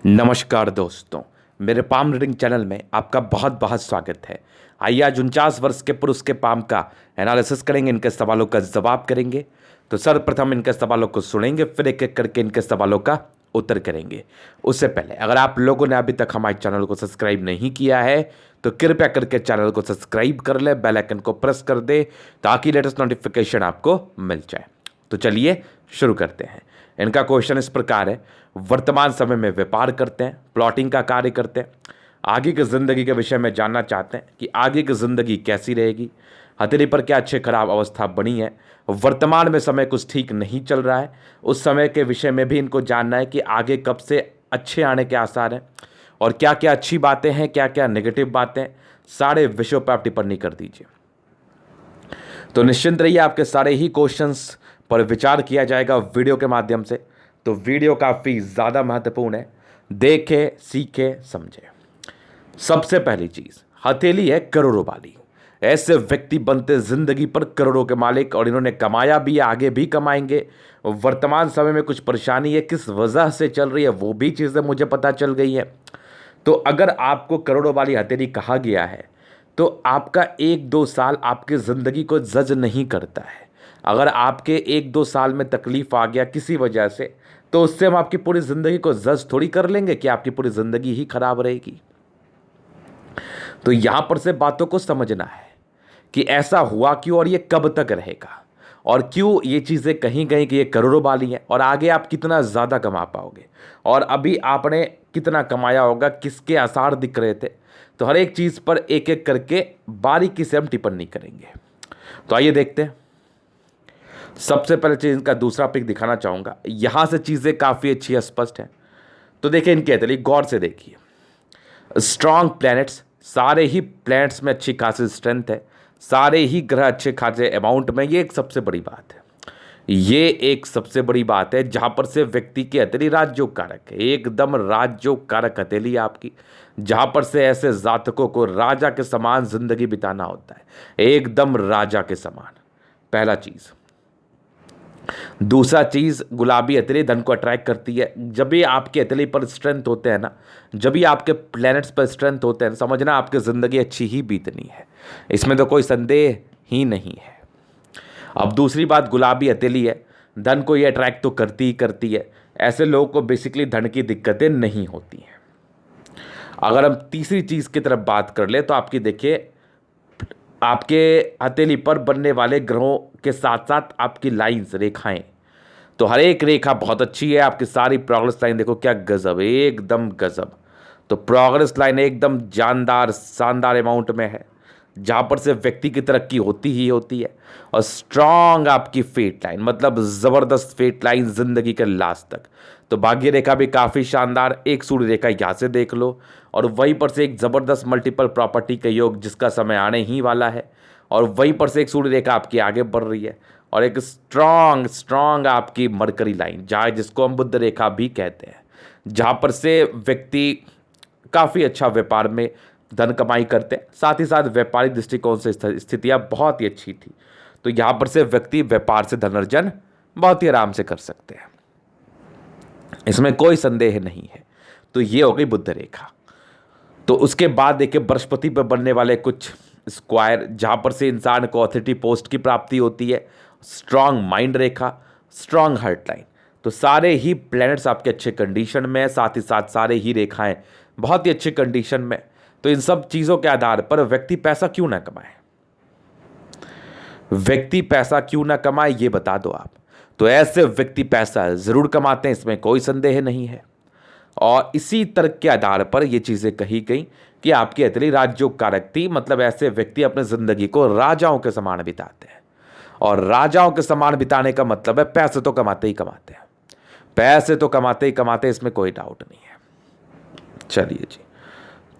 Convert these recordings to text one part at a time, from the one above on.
नमस्कार दोस्तों, मेरे पाम रीडिंग चैनल में आपका बहुत बहुत स्वागत है। आइए आज 49 वर्ष के पुरुष के पाम का एनालिसिस करेंगे, इनके सवालों का जवाब करेंगे। तो सर्वप्रथम इनके सवालों को सुनेंगे, फिर एक एक करके इनके सवालों का उत्तर करेंगे। उससे पहले अगर आप लोगों ने अभी तक हमारे चैनल को सब्सक्राइब नहीं किया है तो कृपया करके चैनल को सब्सक्राइब कर ले, बेल आइकन को प्रेस कर दे ताकि लेटेस्ट नोटिफिकेशन आपको मिल जाए। तो चलिए शुरू करते हैं। इनका क्वेश्चन इस प्रकार है, वर्तमान समय में व्यापार करते हैं, प्लॉटिंग का कार्य करते हैं, आगे की ज़िंदगी के विषय में जानना चाहते हैं कि आगे की ज़िंदगी कैसी रहेगी, हथेली पर क्या अच्छे खराब अवस्था बनी है, वर्तमान में समय कुछ ठीक नहीं चल रहा है, उस समय के विषय में भी इनको जानना है कि आगे कब से अच्छे आने के आसार हैं और क्या क्या अच्छी बातें हैं, क्या क्या नेगेटिव बातें, सारे विषयों पर आप टिप्पणी कर दीजिए। तो निश्चिंत रहिए, आपके सारे ही क्वेश्चंस पर विचार किया जाएगा वीडियो के माध्यम से। तो वीडियो काफ़ी ज़्यादा महत्वपूर्ण है, देखें, सीखें, समझें। सबसे पहली चीज़, हथेली है करोड़ों वाली। ऐसे व्यक्ति बनते जिंदगी पर करोड़ों के मालिक, और इन्होंने कमाया भी, आगे भी कमाएंगे। वर्तमान समय में कुछ परेशानी है, किस वजह से चल रही है वो भी चीज़ें मुझे पता चल गई है। तो अगर आपको करोड़ों वाली हथेली कहा गया है तो आपका 1-2 साल आपकी ज़िंदगी को जज नहीं करता है। अगर आपके 1-2 साल में तकलीफ़ आ गया किसी वजह से, तो उससे हम आपकी पूरी ज़िंदगी को जज थोड़ी कर लेंगे कि आपकी पूरी ज़िंदगी ही खराब रहेगी। तो यहाँ पर से बातों को समझना है कि ऐसा हुआ क्यों और ये कब तक रहेगा, और क्यों ये चीज़ें कहीं गई कि ये करोड़ों वाली हैं, और आगे आप कितना ज़्यादा कमा पाओगे, और अभी आपने कितना कमाया होगा, किसके आसार दिख रहे थे। तो हर एक चीज़ पर एक एक करके बारीकी से हम टिप्पणी करेंगे। तो आइए देखते हैं। सबसे पहले चीज़ इनका दूसरा पिक दिखाना चाहूँगा। यहाँ से चीज़ें काफ़ी अच्छी स्पष्ट हैं। तो देखिए इनके हथेली गौर से देखिए। स्ट्रॉन्ग प्लैनेट्स, सारे ही प्लैनेट्स में अच्छी खासी स्ट्रेंथ है, सारे ही ग्रह अच्छे खासे अमाउंट में। ये एक सबसे बड़ी बात है, ये एक सबसे बड़ी बात है जहाँ पर से व्यक्ति की हथेली राजयोग कारक है, एकदम राजयोग कारक हथेली आपकी, जहाँ पर से ऐसे जातकों को राजा के समान जिंदगी बिताना होता है, एकदम राजा के समान। पहला चीज़। दूसरा चीज़, गुलाबी हथेली धन को अट्रैक्ट करती है। जब भी आपके हथेली पर स्ट्रेंथ होते हैं ना, जब भी आपके प्लैनेट्स पर स्ट्रेंथ होते हैं, समझना आपकी ज़िंदगी अच्छी ही बीतनी है, इसमें तो कोई संदेह ही नहीं है। अब दूसरी बात, गुलाबी हथेली है, धन को ये अट्रैक्ट तो करती ही करती है। ऐसे लोगों को बेसिकली धन की दिक्कतें नहीं होती हैं। अगर हम तीसरी चीज़ की तरफ बात कर ले तो आपकी देखिए, आपके हथेली पर बनने वाले ग्रहों के साथ साथ आपकी लाइंस, रेखाएं, तो हर एक रेखा बहुत अच्छी है। आपकी सारी प्रोग्रेस लाइन देखो क्या गजब, एकदम गजब। तो प्रोग्रेस लाइन एकदम जानदार शानदार अमाउंट में है, जहाँ पर से व्यक्ति की तरक्की होती ही होती है। और स्ट्रांग आपकी फेट लाइन, मतलब ज़बरदस्त फेट लाइन ज़िंदगी के लास्ट तक। तो भाग्य रेखा भी काफ़ी शानदार, एक सूर्य रेखा यहाँ से देख लो, और वहीं पर से एक ज़बरदस्त मल्टीपल प्रॉपर्टी का योग जिसका समय आने ही वाला है, और वहीं पर से एक सूर्य रेखा आपकी आगे बढ़ रही है, और एक स्ट्रांग स्ट्रांग आपकी मरकरी लाइन, जहाँ जिसको हम बुद्ध रेखा भी कहते हैं, जहाँ पर से व्यक्ति काफ़ी अच्छा व्यापार में धन कमाई करते हैं। साथ ही साथ व्यापारिक दृष्टिकोण से स्थितियाँ बहुत ही अच्छी थी। तो यहाँ पर से व्यक्ति व्यापार से धन अर्जन बहुत ही आराम से कर सकते हैं, इसमें कोई संदेह नहीं है। तो ये हो गई बुद्ध रेखा। तो उसके बाद देखिए बृहस्पति पर बनने वाले कुछ स्क्वायर, जहाँ पर से इंसान को अथॉरिटी पोस्ट की प्राप्ति होती है, स्ट्रांग माइंड रेखा, स्ट्रांग हार्ट लाइन। तो सारे ही प्लैनेट्स आपके अच्छे कंडीशन में है, साथ ही साथ सारे ही रेखाएं बहुत ही अच्छे कंडीशन में। तो इन सब चीज़ों के आधार पर व्यक्ति पैसा क्यों ना कमाए, व्यक्ति पैसा क्यों ना कमाए ये बता दो आप। तो ऐसे व्यक्ति पैसा ज़रूर कमाते हैं, इसमें कोई संदेह नहीं है। और इसी तर्क के आधार पर ये चीज़ें कही गई कि आपकी हथेली राजयोग कारक थी, मतलब ऐसे व्यक्ति अपने ज़िंदगी को राजाओं के समान बिताते हैं। और राजाओं के समान बिताने का मतलब है पैसे तो कमाते ही कमाते हैं, पैसे तो कमाते ही कमाते, इसमें कोई डाउट नहीं है। चलिए जी,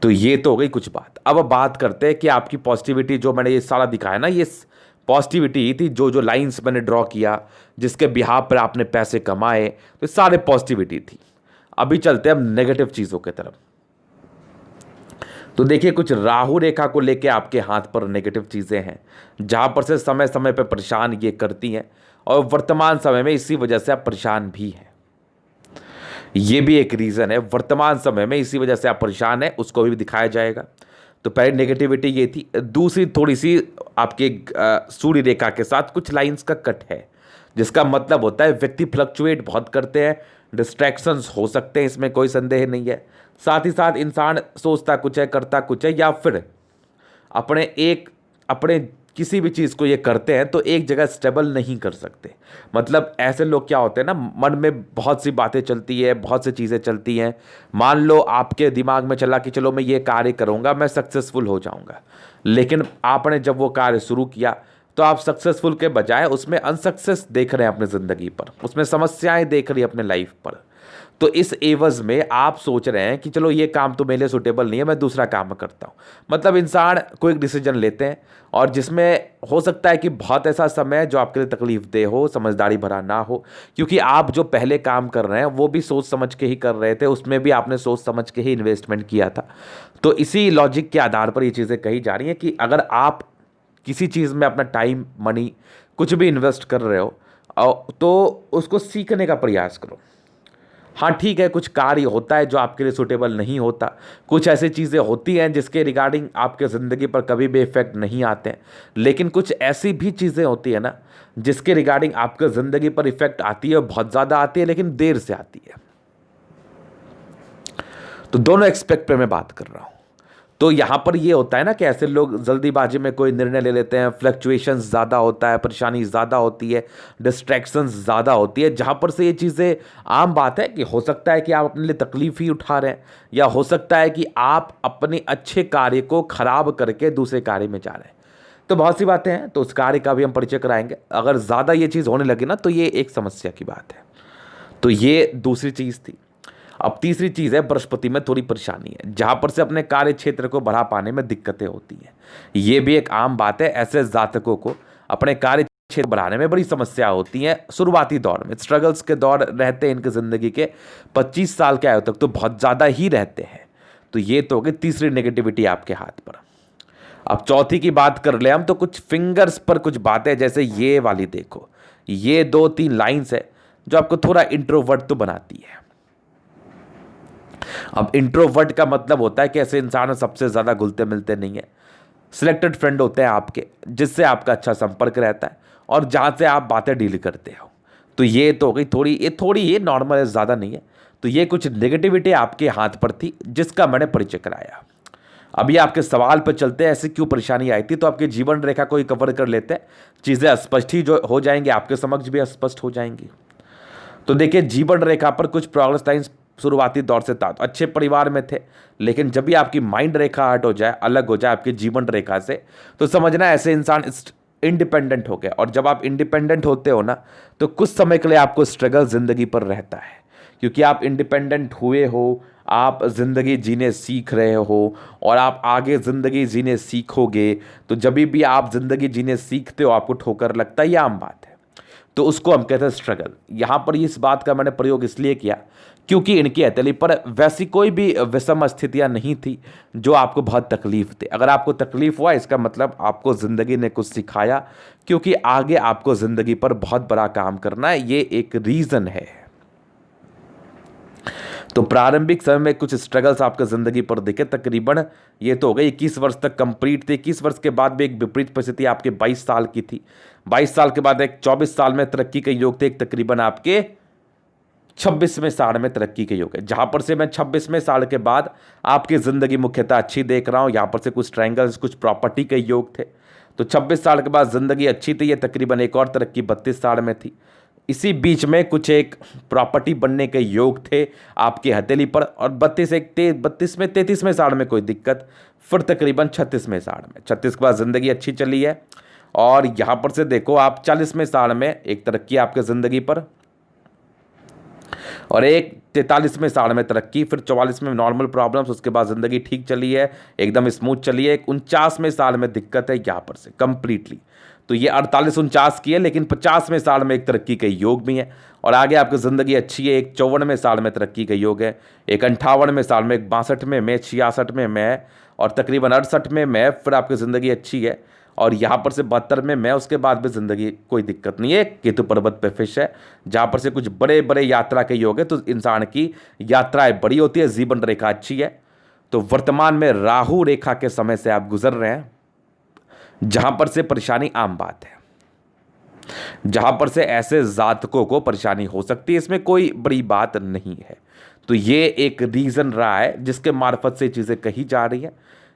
तो ये तो हो गई कुछ बात। अब बात करते हैं कि आपकी पॉजिटिविटी, जो मैंने ये सारा दिखाया ना, ये पॉजिटिविटी थी, जो जो लाइंस मैंने ड्रॉ किया, जिसके बिहाफ पर आपने पैसे कमाए, तो सारे पॉजिटिविटी थी। अभी चलते हैं हम नेगेटिव चीज़ों की तरफ। तो देखिए कुछ राहु रेखा को लेके आपके हाथ पर नेगेटिव चीज़ें हैं, जहाँ पर से समय समय पर परेशान ये करती हैं, और वर्तमान समय में इसी वजह से आप परेशान भी हैं। ये भी एक रीज़न है वर्तमान समय में, इसी वजह से आप परेशान हैं, उसको भी दिखाया जाएगा। तो पहली नेगेटिविटी ये थी। दूसरी थोड़ी सी आपके सूर्य रेखा के साथ कुछ लाइंस का कट है, जिसका मतलब होता है व्यक्ति फ्लक्चुएट बहुत करते हैं, डिस्ट्रैक्शंस हो सकते हैं, इसमें कोई संदेह नहीं है। साथ ही साथ इंसान सोचता कुछ है करता कुछ है, या फिर अपने किसी भी चीज़ को ये करते हैं तो एक जगह स्टेबल नहीं कर सकते। मतलब ऐसे लोग क्या होते हैं ना, मन में बहुत सी बातें चलती है, बहुत सी चीज़ें चलती हैं। मान लो आपके दिमाग में चला कि चलो मैं ये कार्य करूँगा, मैं सक्सेसफुल हो जाऊँगा, लेकिन आपने जब वो कार्य शुरू किया तो आप सक्सेसफुल के बजाय उसमें अनसक्सेस देख रहे हैं अपनी ज़िंदगी पर, उसमें समस्याएं देख रही हैं अपने लाइफ पर। तो इस एवज में आप सोच रहे हैं कि चलो ये काम तो मेरे लिए सुटेबल नहीं है, मैं दूसरा काम करता हूँ। मतलब इंसान कोई डिसीजन लेते हैं और जिसमें हो सकता है कि बहुत ऐसा समय जो आपके लिए तकलीफ दे हो, समझदारी भरा ना हो, क्योंकि आप जो पहले काम कर रहे हैं वो भी सोच समझ के ही कर रहे थे, उसमें भी आपने सोच समझ के ही इन्वेस्टमेंट किया था। तो इसी लॉजिक के आधार पर ये चीज़ें कही जा रही हैं कि अगर आप किसी चीज़ में अपना टाइम, मनी कुछ भी इन्वेस्ट कर रहे हो तो उसको सीखने का प्रयास करो। हाँ ठीक है, कुछ कार्य होता है जो आपके लिए सूटेबल नहीं होता, कुछ ऐसी चीज़ें होती हैं जिसके रिगार्डिंग आपके ज़िंदगी पर कभी भी इफेक्ट नहीं आते हैं, लेकिन कुछ ऐसी भी चीज़ें होती है ना जिसके रिगार्डिंग आपके ज़िंदगी पर इफेक्ट आती है, बहुत ज़्यादा आती है लेकिन देर से आती है। तो दोनों एक्सपेक्ट पे मैं बात कर रहा हूँ। तो यहाँ पर ये होता है ना कि ऐसे लोग जल्दीबाजी में कोई निर्णय ले लेते हैं, फ्लक्चुएशंस ज़्यादा होता है, परेशानी ज़्यादा होती है, डिस्ट्रैक्शंस ज़्यादा होती है, जहाँ पर से ये चीज़ें आम बात है कि हो सकता है कि आप अपने लिए तकलीफ ही उठा रहे हैं, या हो सकता है कि आप अपने अच्छे कार्य को खराब करके दूसरे कार्य में जा रहे हैं। तो बहुत सी बातें हैं, तो उस कार्य का भी हम परिचय कराएंगे। अगर ज़्यादा ये चीज़ होने लगी ना तो ये एक समस्या की बात है। तो ये दूसरी चीज़ थी। अब तीसरी चीज़ है, बृहस्पति में थोड़ी परेशानी है, जहाँ पर से अपने कार्य क्षेत्र को बढ़ा पाने में दिक्कतें होती हैं। ये भी एक आम बात है, ऐसे जातकों को अपने कार्य क्षेत्र बढ़ाने में बड़ी समस्या होती हैं। शुरुआती दौर में स्ट्रगल्स के दौर रहते हैं इनकी ज़िंदगी के, 25 साल के आयु तक तो बहुत ज़्यादा ही रहते हैं। तो ये तो हो गई तीसरी नेगेटिविटी आपके हाथ पर। अब चौथी की बात कर ले हम, तो कुछ फिंगर्स पर कुछ बातें, जैसे ये वाली देखो, ये 2-3 लाइन्स है जो आपको थोड़ा इंट्रोवर्ट तो बनाती है। अब इंट्रोवर्ट का मतलब होता है कि ऐसे इंसान सबसे ज़्यादा घुलते मिलते नहीं है, सिलेक्टेड फ्रेंड होते हैं आपके, जिससे आपका अच्छा संपर्क रहता है और जहाँ से आप बातें डील करते हो। तो ये तो हो गई थोड़ी ये नॉर्मल है, ज़्यादा नहीं है। तो ये कुछ नेगेटिविटी आपके हाथ पर थी जिसका मैंने परिचय कराया। अभी आपके सवाल पर चलते हैं, ऐसे क्यों परेशानी आई थी। तो आपके जीवन रेखा को ही कवर कर लेते हैं, चीज़ें स्पष्ट ही जो हो जाएंगी, आपके समक्ष भी स्पष्ट हो जाएंगी। तो देखिए, जीवन रेखा पर कुछ प्रोग्रेस लाइन्स शुरुआती दौर से था, तो अच्छे परिवार में थे, लेकिन जब भी आपकी माइंड रेखा हट हो जाए, अलग हो जाए आपकी जीवन रेखा से, तो समझना ऐसे इंसान इंडिपेंडेंट हो गए। और जब आप इंडिपेंडेंट होते हो ना, तो कुछ समय के लिए आपको स्ट्रगल जिंदगी पर रहता है, क्योंकि आप इंडिपेंडेंट हुए हो, आप ज़िंदगी जीने सीख रहे हो और आप आगे ज़िंदगी जीने सीखोगे। तो जब भी आप ज़िंदगी जीने सीखते हो आपको ठोकर लगता है, ये आम बात है। तो उसको हम कहते हैं स्ट्रगल। यहाँ पर इस बात का मैंने प्रयोग इसलिए किया क्योंकि इनकी हथेली पर वैसी कोई भी विषम स्थितियाँ नहीं थी जो आपको बहुत तकलीफ दे। अगर आपको तकलीफ हुआ, इसका मतलब आपको ज़िंदगी ने कुछ सिखाया, क्योंकि आगे आपको ज़िंदगी पर बहुत बड़ा काम करना है, ये एक रीज़न है। तो प्रारंभिक समय में कुछ स्ट्रगल्स आपके ज़िंदगी पर दिखे, तकरीबन ये तो हो गई 21 वर्ष तक कंप्लीट थे। 21 वर्ष के बाद भी एक विपरीत परिस्थिति आपके 22 साल की थी। 22 साल के बाद एक 24 साल में तरक्की के योग थे, एक तकरीबन आपके 26वें साल में तरक्की के योग है, जहाँ पर से मैं 26वें साल के बाद आपकी ज़िंदगी मुख्यतः अच्छी देख रहा हूँ। यहाँ पर से कुछ ट्रायंगल्स, कुछ प्रॉपर्टी के योग थे। तो 26 साल के बाद ज़िंदगी अच्छी थी, ये तकरीबन एक और तरक्की 32 साल में थी। इसी बीच में कुछ एक प्रॉपर्टी बनने के योग थे आपकी हथेली पर, और 33वें साल में कोई दिक्कत, फिर तकरीबन 36वें साल में, 36 के बाद ज़िंदगी अच्छी चली है। और यहाँ पर से देखो आप 40वें साल में एक तरक्की आपके ज़िंदगी पर, और एक 43वें साल में तरक्की, फिर 44 में नॉर्मल प्रॉब्लम्स, उसके बाद ज़िंदगी ठीक चली है, एकदम स्मूथ चली है। एक 49वें साल में दिक्कत है यहाँ पर से कंप्लीटली। तो ये 48-49 की है, लेकिन 50वें साल में एक तरक्की के योग भी है, और आगे आपकी ज़िंदगी अच्छी है। एक 54वें साल में तरक्की के योग है, एक 58वें साल में, एक 62वें में, 66वें में, और तकरीबन 68वें में फिर आपकी ज़िंदगी अच्छी है। और यहाँ पर से 72 में मैं, उसके बाद भी ज़िंदगी कोई दिक्कत नहीं है। केतु पर्वत पे फिश है, जहाँ पर से कुछ बड़े बड़े यात्रा के योग है, तो इंसान की यात्राएं बड़ी होती है, जीवन रेखा अच्छी है। तो वर्तमान में राहु रेखा के समय से आप गुजर रहे हैं, जहाँ पर से परेशानी आम बात है, जहाँ पर से ऐसे जातकों को परेशानी हो सकती है, इसमें कोई बड़ी बात नहीं है। तो ये एक रीज़न रहा है जिसके मार्फत से चीज़ें कही जा रही हैं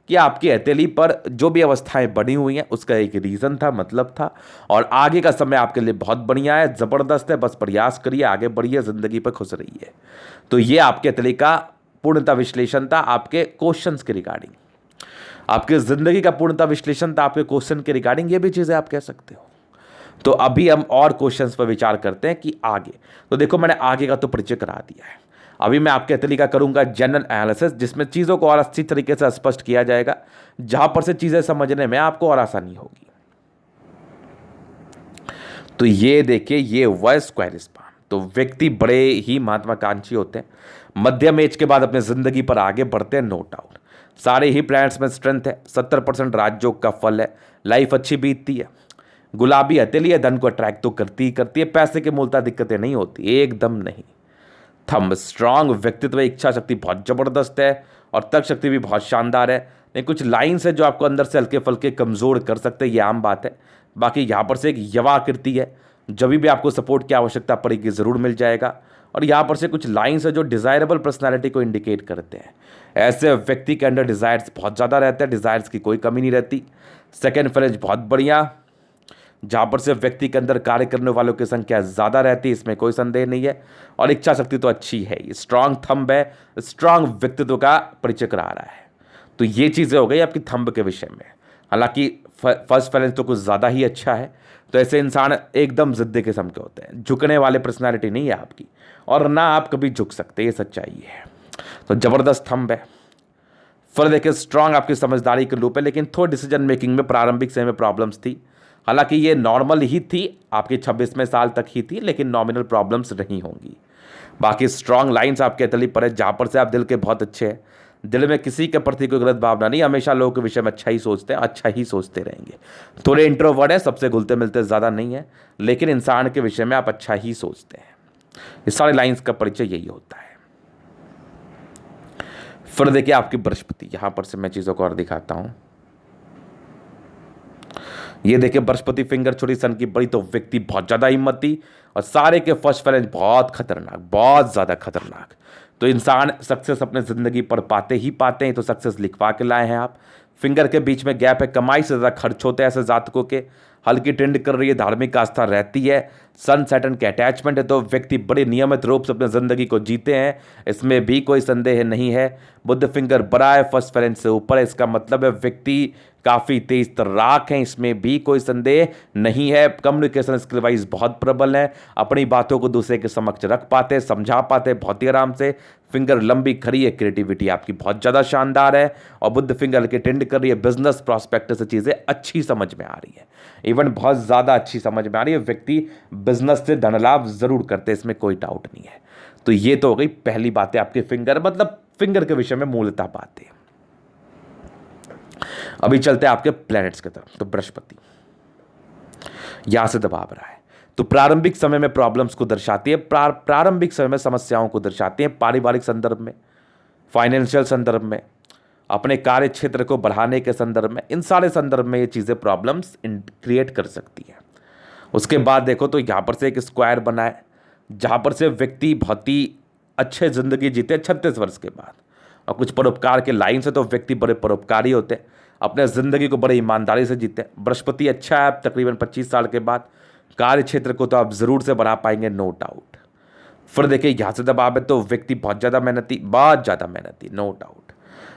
कि आपकी हथेली पर जो भी अवस्थाएं बनी हुई हैं उसका एक रीज़न था, मतलब था। और आगे का समय आपके लिए बहुत बढ़िया है, ज़बरदस्त है, बस प्रयास करिए, आगे बढ़िए, ज़िंदगी पर खुश रहिए। तो ये आपके हथेली का पूर्णतः विश्लेषण था आपके क्वेश्चंस के रिगार्डिंग, आपकी ज़िंदगी का पूर्णतः विश्लेषण था आपके क्वेश्चन के रिगार्डिंग। ये भी चीज़ें आप कह सकते हो। तो अभी हम और क्वेश्चंस पर विचार करते हैं कि आगे। तो देखो, मैंने आगे का तो परिचय करा दिया है, अभी मैं आपके हथेली का करूंगा जनरल एनालिसिस, जिसमें चीज़ों को और अच्छी तरीके से स्पष्ट किया जाएगा, जहां पर से चीज़ें समझने में आपको और आसानी होगी। तो ये देखिए, ये हुआ स्क्वायर स्पान। तो व्यक्ति बड़े ही महत्वाकांक्षी होते हैं, मध्यम एज के बाद अपने ज़िंदगी पर आगे बढ़ते हैं, नो डाउट। सारे ही प्लैनेट्स में स्ट्रेंथ है, 70% राजयोग का फल है, लाइफ अच्छी बीतती है। गुलाबी हथेली है, धन को अट्रैक्ट तो करती ही करती है, पैसे की मूलता दिक्कतें नहीं होती, एकदम नहीं। थंब स्ट्रांग, व्यक्तित्व, इच्छा शक्ति बहुत जबरदस्त है और तर्क शक्ति भी बहुत शानदार है। लेकिन कुछ लाइन्स है जो आपको अंदर से हल्के फुल्के कमज़ोर कर सकते हैं, ये आम बात है। बाकी यहाँ पर से एक यवा आकृति है, जब भी आपको सपोर्ट की आवश्यकता पड़ेगी ज़रूर मिल जाएगा। और यहाँ पर से कुछ लाइन्स है जो डिज़ायरेबल पर्सनैलिटी को इंडिकेट करते हैं। ऐसे व्यक्ति के अंदर डिज़ायर्स बहुत ज़्यादा रहते हैं, डिज़ायर्स की कोई कमी नहीं रहती। सेकेंड फ्रेज बहुत बढ़िया, जहाँ पर से व्यक्ति के अंदर कार्य करने वालों की संख्या ज़्यादा रहती है, इसमें कोई संदेह नहीं है। और इच्छा शक्ति तो अच्छी है, स्ट्रांग थंब है, स्ट्रांग व्यक्तित्व का परिचय करा रहा है। तो ये चीज़ें हो गई आपकी थंब के विषय में। हालांकि फर्स्ट फैलेंस तो कुछ ज़्यादा ही अच्छा है। तो ऐसे इंसान एकदम ज़िद्दी किस्म के होते हैं, झुकने वाले पर्सनैलिटी नहीं है आपकी, और ना आप कभी झुक सकते, ये सच्चाई है। तो ज़बरदस्त थंब है। फिर देखिए, स्ट्रांग आपकी समझदारी के लूप है, लेकिन थोड़ी डिसीजन मेकिंग में प्रारंभिक समय में प्रॉब्लम्स थी। हालांकि ये नॉर्मल ही थी, आपके 26वें साल तक ही थी, लेकिन नॉमिनल प्रॉब्लम्स नहीं होंगी। बाकी स्ट्रांग लाइंस आपके हथेली पर है, जहाँ पर से आप दिल के बहुत अच्छे हैं, दिल में किसी के प्रति कोई गलत भावना नहीं, हमेशा लोगों के विषय में अच्छा ही सोचते हैं, अच्छा ही सोचते रहेंगे। थोड़े इंट्रोवर्ट है, सबसे घुलते मिलते ज़्यादा नहीं है, लेकिन इंसान के विषय में आप अच्छा ही सोचते हैं। ये सारे लाइन्स का परिचय यही होता है। फिर देखिए आपकी बृहस्पति, यहाँ पर से मैं चीज़ों को और दिखाता हूँ। ये देखिए बृहस्पति फिंगर, छोटी सन की बड़ी, तो व्यक्ति बहुत ज़्यादा हिम्मती, और सारे के फर्स्ट फैलेंस बहुत खतरनाक, बहुत ज़्यादा खतरनाक। तो इंसान सक्सेस अपने ज़िंदगी पर पाते ही पाते हैं, तो सक्सेस लिखवा के लाए हैं आप। फिंगर के बीच में गैप है, कमाई से ज़्यादा खर्च होते हैं ऐसे जातकों के। हल्की ट्रेंड कर रही है, धार्मिक आस्था रहती है, सन सैटर्न के अटैचमेंट है, तो व्यक्ति बड़े नियमित रूप से अपनी ज़िंदगी को जीते हैं, इसमें भी कोई संदेह नहीं है। बुध फिंगर बड़ा है, फर्स्ट फैलेंस से ऊपर है, इसका मतलब है व्यक्ति काफ़ी तेज तर्राक हैं, इसमें भी कोई संदेह नहीं है। कम्युनिकेशन स्किल वाइज बहुत प्रबल है, अपनी बातों को दूसरे के समक्ष रख पाते हैं, समझा पाते हैं बहुत ही आराम से। फिंगर लंबी खड़ी है, क्रिएटिविटी आपकी बहुत ज़्यादा शानदार है, और बुद्ध फिंगर के ट्रेंड कर रही है, बिजनेस प्रॉस्पेक्ट से चीज़ें अच्छी समझ में आ रही है, इवन बहुत ज़्यादा अच्छी समझ में आ रही है। व्यक्ति बिजनेस से धन लाभ ज़रूर करते हैं, इसमें कोई डाउट नहीं है। तो ये तो हो गई पहली बातें आपके फिंगर, मतलब फिंगर के विषय में मूलतः बातें। अभी चलते हैं आपके प्लैनेट्स की तरफ। तो बृहस्पति यहां से दबाव रहा है, तो प्रारंभिक समय में प्रॉब्लम्स को दर्शाती है, प्रारंभिक समय में समस्याओं को दर्शाती है, पारिवारिक संदर्भ में, फाइनेंशियल संदर्भ में, अपने कार्य क्षेत्र को बढ़ाने के संदर्भ में, इन सारे संदर्भ में ये चीज़ें प्रॉब्लम्स क्रिएट कर सकती हैं। उसके बाद देखो तो यहाँ पर से एक स्क्वायर बना है, जहाँ पर से व्यक्ति बहुत ही अच्छे ज़िंदगी जीते 36 वर्ष के बाद, और कुछ परोपकार के लाइन से तो व्यक्ति बड़े परोपकारी होते हैं, अपने ज़िंदगी को बड़े ईमानदारी से जीते हैं। बृहस्पति अच्छा है, तकरीबन 25 साल के बाद कार्य क्षेत्र को तो आप ज़रूर से बढ़ा पाएंगे, नो डाउट। फिर देखिए यहाँ से दबाव है, तो व्यक्ति बहुत ज़्यादा मेहनती, बहुत ज़्यादा मेहनती, नो डाउट।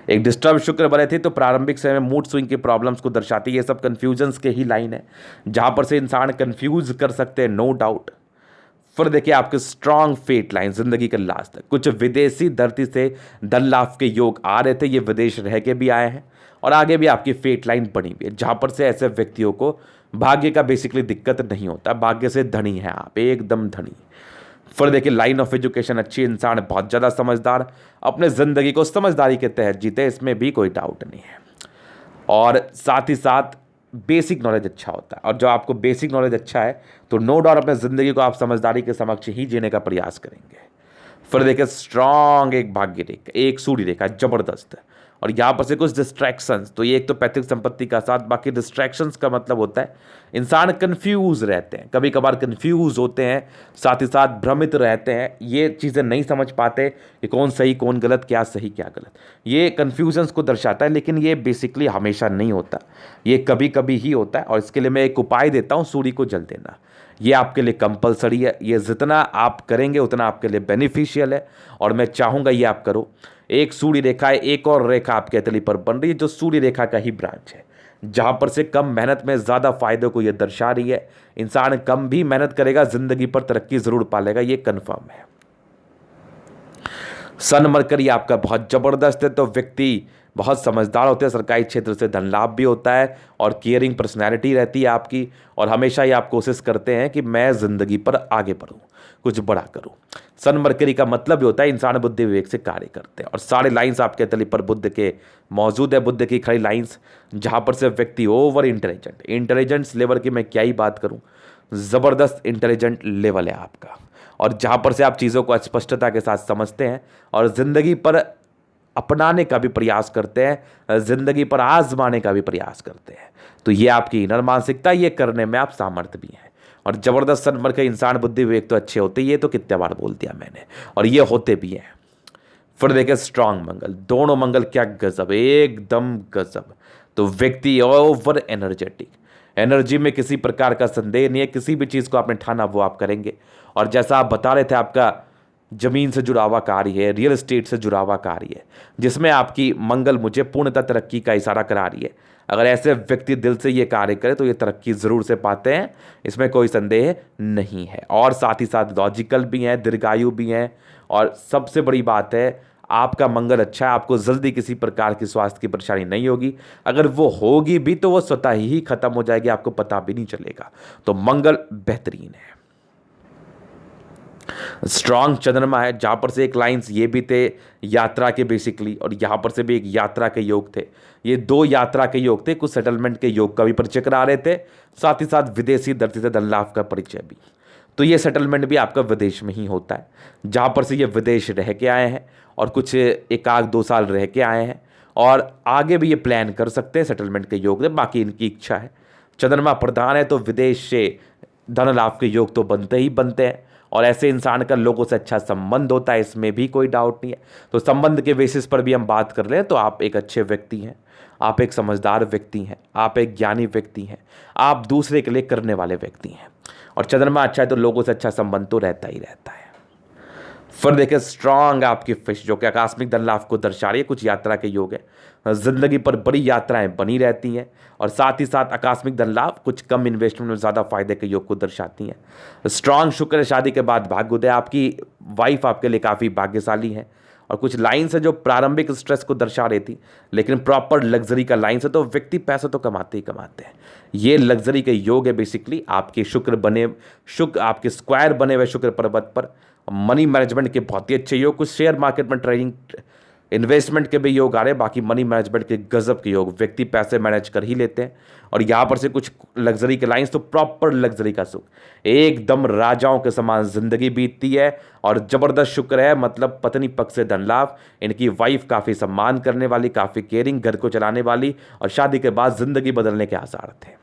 एक डिस्टर्ब शुक्र बने थे, तो प्रारंभिक समय में मूड स्विंग की प्रॉब्लम्स को दर्शाती है। ये सब कन्फ्यूजन्स के ही लाइन है, जहाँ पर से इंसान कन्फ्यूज कर सकते हैं, नो डाउट। फिर देखिए आपके स्ट्रांग फेट लाइन, जिंदगी के लास्ट तक कुछ विदेशी धरती से धन लाभ के योग आ रहे थे, ये विदेश रह के भी आए हैं, और आगे भी आपकी फेट लाइन बनी हुई है, जहाँ पर से ऐसे व्यक्तियों को भाग्य का बेसिकली दिक्कत नहीं होता, भाग्य से धनी है आप, एकदम धनी। फिर देखिए लाइन ऑफ एजुकेशन अच्छी, इंसान बहुत ज़्यादा समझदार, अपने ज़िंदगी को समझदारी के तहत जीते, इसमें भी कोई डाउट नहीं है। और साथ ही साथ बेसिक नॉलेज अच्छा होता है, और जो आपको बेसिक नॉलेज अच्छा है तो नो डाउट अपने ज़िंदगी को आप समझदारी के समक्ष ही जीने का प्रयास करेंगे। फिर देखिए स्ट्रांग एक भाग्य रेखा, एक सूर्य रेखा जबरदस्त, और यहाँ पर से कुछ डिस्ट्रैक्शंस, तो ये एक तो पैतृक संपत्ति का साथ, बाकी डिस्ट्रैक्शंस का मतलब होता है इंसान कंफ्यूज रहते हैं, कभी कभार कंफ्यूज होते हैं, साथ ही साथ भ्रमित रहते हैं, ये चीज़ें नहीं समझ पाते कि कौन सही कौन गलत, क्या सही क्या गलत, ये कन्फ्यूजन्स को दर्शाता है, लेकिन ये बेसिकली हमेशा नहीं होता, ये कभी कभी ही होता है। और इसके लिए मैं एक उपाय देता हूँ, सूर्य को जल देना, ये आपके लिए कंपलसरी है, ये जितना आप करेंगे उतना आपके लिए बेनिफिशियल है, और मैं चाहूँगा ये आप करो। एक सूर्य रेखा है, एक और रेखा आपके हथेली पर बन रही है जो सूर्य रेखा का ही ब्रांच है, जहाँ पर से कम मेहनत में ज़्यादा फायदे को ये दर्शा रही है। इंसान कम भी मेहनत करेगा, ज़िंदगी पर तरक्की ज़रूर पालेगा, ये कन्फर्म है। सन मरकरी आपका बहुत ज़बरदस्त है, तो व्यक्ति बहुत समझदार होते हैं, सरकारी क्षेत्र से धन लाभ भी होता है, और केयरिंग पर्सनैलिटी रहती है आपकी, और हमेशा ही आप कोशिश करते हैं कि मैं ज़िंदगी पर आगे बढ़ूँ, कुछ बड़ा करूँ। सन मरकरी का मतलब भी होता है इंसान बुद्धि विवेक से कार्य करते हैं, और सारे लाइंस आपके तली पर बुद्ध के मौजूद है, बुद्ध की खड़ी लाइंस, जहाँ पर से व्यक्ति ओवर इंटेलिजेंस लेवल की मैं क्या ही बात करूँ, ज़बरदस्त इंटेलिजेंट लेवल है आपका, और जहाँ पर से आप चीज़ों को स्पष्टता के साथ समझते हैं और ज़िंदगी पर अपनाने का भी प्रयास करते हैं, ज़िंदगी पर आजमाने का भी प्रयास करते हैं, तो ये आपकी इनर मानसिकता, ये करने में आप सामर्थ्य भी हैं। और ज़बरदस्त सनमर के इंसान बुद्धि विवेक तो अच्छे होते, ये तो कितने बार बोल दिया मैंने, और ये होते भी हैं। फिर देखें स्ट्रांग मंगल, दोनों मंगल क्या गजब, एकदम गजब, तो व्यक्ति ओवर एनर्जेटिक, एनर्जी में किसी प्रकार का संदेह नहीं है, किसी भी चीज़ को आपने ठाना वो आप करेंगे। और जैसा आप बता रहे थे आपका जमीन से जुड़ा हुआ कार्य है, रियल एस्टेट से जुड़ा हुआ कार्य है, जिसमें आपकी मंगल मुझे पूर्णतः तरक्की का इशारा करा रही है। अगर ऐसे व्यक्ति दिल से ये कार्य करे तो ये तरक्की ज़रूर से पाते हैं, इसमें कोई संदेह नहीं है। और साथ ही साथ लॉजिकल भी हैं, दीर्घायु भी हैं, और सबसे बड़ी बात है आपका मंगल अच्छा है, आपको जल्दी किसी प्रकार की स्वास्थ्य की परेशानी नहीं होगी, अगर वो होगी भी तो वो स्वतः ही खत्म हो जाएगी, आपको पता भी नहीं चलेगा, तो मंगल बेहतरीन है। स्ट्रांग चंद्रमा है, जहाँ पर से एक लाइंस ये भी थे यात्रा के बेसिकली, और यहाँ पर से भी एक यात्रा के योग थे, ये दो यात्रा के योग थे, कुछ सेटलमेंट के योग का भी परिचय करा रहे थे, साथ ही साथ विदेशी धरती से धन लाभ का परिचय भी। तो ये सेटलमेंट भी आपका विदेश में ही होता है, जहाँ पर से ये विदेश रह के आए हैं, और कुछ एक आध 2 साल रह के आए हैं, और आगे भी ये प्लान कर सकते हैं सेटलमेंट के योग से, बाकी इनकी इच्छा है। चंद्रमा प्रधान है तो विदेश से धन लाभ के योग तो बनते ही बनते हैं, और ऐसे इंसान का लोगों से अच्छा संबंध होता है, इसमें भी कोई डाउट नहीं है। तो संबंध के बेसिस पर भी हम बात कर लें तो आप एक अच्छे व्यक्ति हैं, आप एक समझदार व्यक्ति हैं, आप एक ज्ञानी व्यक्ति हैं, आप दूसरे के लिए करने वाले व्यक्ति हैं, और चंद्रमा अच्छा है तो लोगों से अच्छा संबंध तो रहता ही रहता है। फिर देखिए स्ट्रांग आपकी फिश, जो कि आकस्मिक धन लाभ को दर्शा रही है, कुछ यात्रा के योग है, जिंदगी पर बड़ी यात्राएं बनी रहती हैं, और साथ ही साथ आकस्मिक धन लाभ कुछ कम इन्वेस्टमेंट में ज़्यादा फायदे के योग को दर्शाती हैं। स्ट्रांग शुक्र शादी के बाद भाग्योदय, आपकी वाइफ आपके लिए काफ़ी भाग्यशाली है, और कुछ लाइन्स है जो प्रारंभिक स्ट्रेस को दर्शा रही थी, लेकिन प्रॉपर लग्जरी का लाइन्स है, तो व्यक्ति पैसे तो कमाते ही कमाते हैं, ये लग्जरी के योग है बेसिकली। आपके शुक्र आपके स्क्वायर बने हुए शुक्र पर्वत पर मनी मैनेजमेंट के बहुत ही अच्छे योग, कुछ शेयर मार्केट में ट्रेडिंग इन्वेस्टमेंट के भी योग आ रहे हैं, बाकी मनी मैनेजमेंट के गजब के योग, व्यक्ति पैसे मैनेज कर ही लेते हैं। और यहाँ पर से कुछ लग्जरी के लाइंस, तो प्रॉपर लग्जरी का सुख, एकदम राजाओं के समान जिंदगी बीतती है, और ज़बरदस्त शुक्र है, मतलब पत्नी पक्ष से धन लाभ, इनकी वाइफ काफ़ी सम्मान करने वाली, काफ़ी केयरिंग, घर को चलाने वाली, और शादी के बाद जिंदगी बदलने के आसार थे।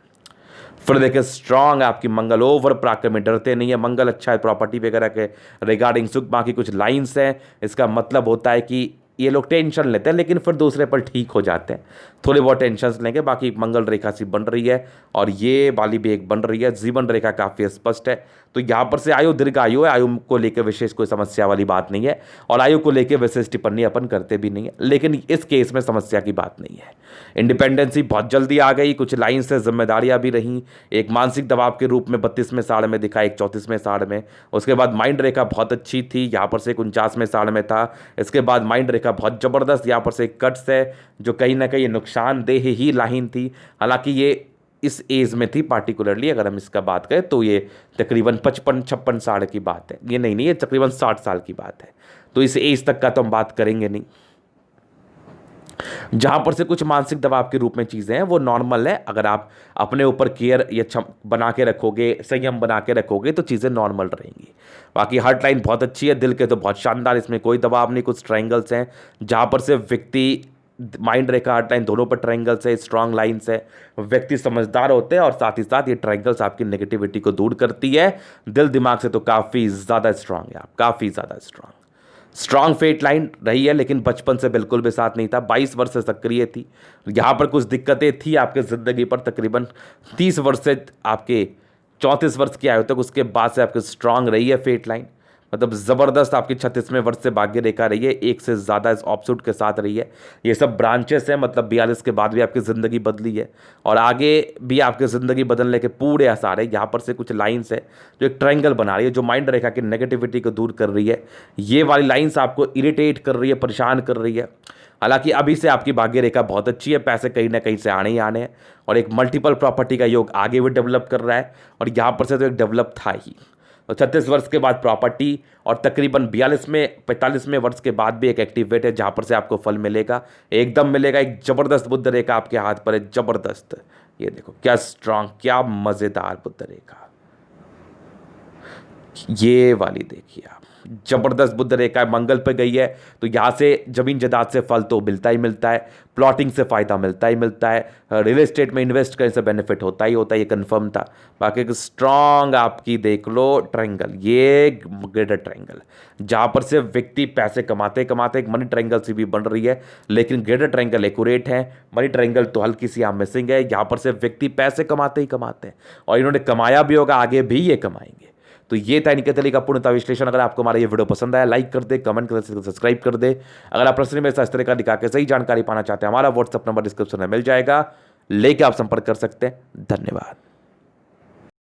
फिर देखिए स्ट्रांग आपकी मंगल, ओवर पराक्रम में डरते नहीं है, मंगल अच्छा है प्रॉपर्टी वगैरह के रिगार्डिंग सुख। बाकी कुछ लाइंस हैं, इसका मतलब होता है कि ये लोग टेंशन लेते हैं लेकिन फिर दूसरे पर ठीक हो जाते हैं, थोड़े बहुत टेंशन लेंगे। बाकी मंगल रेखा सी बन रही है, और ये वाली भी एक बन रही है, जीवन रेखा काफ़ी स्पष्ट है। तो यहाँ पर से आयु दीर्घ आयु है, आयु को लेकर विशेष कोई समस्या वाली बात नहीं है, और आयु को लेकर विशेष टिप्पणी अपन करते भी नहीं है, लेकिन इस केस में समस्या की बात नहीं है। इंडिपेंडेंसी बहुत जल्दी आ गई, कुछ लाइन से जिम्मेदारियां भी रहीं, एक मानसिक दबाव के रूप में 32वें साल में दिखा, एक 34वें साल में। उसके बाद माइंड रेखा बहुत अच्छी थी, यहाँ पर से 49वें साल में था। इसके बाद माइंड रेखा बहुत ज़बरदस्त, यहाँ पर से कट्स है जो कहीं ना कहीं नुकसानदेह ही लाइन थी। हालांकि ये इस एज में थी पार्टिकुलरली, अगर हम इसका बात करें तो ये तकरीबन 55-56 साल की बात है, ये नहीं ये तकरीबन 60 साल की बात है, तो इस एज तक का तो हम बात करेंगे नहीं। जहाँ पर से कुछ मानसिक दबाव के रूप में चीज़ें हैं वो नॉर्मल है। अगर आप अपने ऊपर केयर या बना के रखोगे, संयम बना के रखोगे तो चीज़ें नॉर्मल रहेंगी। बाकी हार्ट लाइन बहुत अच्छी है, दिल के तो बहुत शानदार, इसमें कोई दबाव नहीं। कुछ ट्रायंगल्स हैं जहाँ पर से व्यक्ति, माइंड रेखा हार्ट लाइन दोनों पर ट्रायंगल्स है, स्ट्रांग लाइंस है, व्यक्ति समझदार होते हैं और साथ ही साथ ये ट्रायंगल्स आपकी नेगेटिविटी को दूर करती है। दिल दिमाग से तो काफ़ी ज़्यादा स्ट्रांग है आप, काफ़ी ज़्यादा स्ट्रांग फेट लाइन रही है, लेकिन बचपन से बिल्कुल भी साथ नहीं था। 22 वर्ष से सक्रिय थी, यहाँ पर कुछ दिक्कतें थी आपके ज़िंदगी पर। तकरीबन 30 वर्ष से आपके 34 वर्ष की आयु तक, उसके बाद से आपकी स्ट्रांग रही है फेट लाइन। मतलब ज़बरदस्त आपकी 36वें वर्ष से भाग्य रेखा रही है, एक से ज़्यादा इस ऑप्शूट के साथ रही है। ये सब ब्रांचेस हैं, मतलब 42 के बाद भी आपकी ज़िंदगी बदली है और आगे भी आपकी ज़िंदगी बदलने के पूरे आसार है। यहाँ पर से कुछ लाइंस है जो एक ट्रायंगल बना रही है, जो माइंड रेखा की नेगेटिविटी को दूर कर रही है। ये वाली लाइंस आपको इरिटेट कर रही है, परेशान कर रही है। हालांकि अभी से आपकी भाग्य रेखा बहुत अच्छी है, पैसे कहीं ना कहीं से आने ही आने हैं और एक मल्टीपल प्रॉपर्टी का योग आगे भी डेवलप कर रहा है और यहाँ पर से तो एक डेवलप था ही। तो 36 वर्ष के बाद प्रॉपर्टी और तकरीबन 45वें वर्ष के बाद भी एक एक्टिवेट है जहाँ पर से आपको फल मिलेगा, एकदम मिलेगा। एक ज़बरदस्त बुध रेखा आपके हाथ पर है, ज़बरदस्त। ये देखो क्या स्ट्रांग, क्या मज़ेदार बुध रेखा, ये वाली देखिए आप, जबरदस्त बुध रेखा है, मंगल पे गई है तो यहाँ से जमीन जायदाद से फल तो मिलता ही मिलता है, प्लॉटिंग से फायदा मिलता ही मिलता है, रियल एस्टेट में इन्वेस्ट करने से बेनिफिट होता ही होता है, ये कंफर्म था। बाकी एक स्ट्रांग आपकी देख लो ट्रायंगल, ये ग्रेटर ट्रायंगल जहाँ पर से व्यक्ति पैसे कमाते कमाते एक मनी ट्रायंगल सी भी बन रही है, लेकिन ग्रेटर ट्रायंगल एक्यूरेट है, मनी ट्रायंगल तो हल्की सी यहाँ मिसिंग है। यहाँ पर से व्यक्ति पैसे कमाते ही कमाते हैं और इन्होंने कमाया भी होगा, आगे भी ये कमाएंगे। तो ये था इनके तरीका पूर्णतः विश्लेषण। अगर आपको हमारा ये वीडियो पसंद आया, लाइक कर दे, कमेंट कर दे, सब्सक्राइब कर दे। अगर आप प्रश्न में इस तरह का दिखा के सही जानकारी पाना चाहते हैं, हमारा व्हाट्सअप नंबर डिस्क्रिप्शन में मिल जाएगा, लेके आप संपर्क कर सकते हैं। धन्यवाद।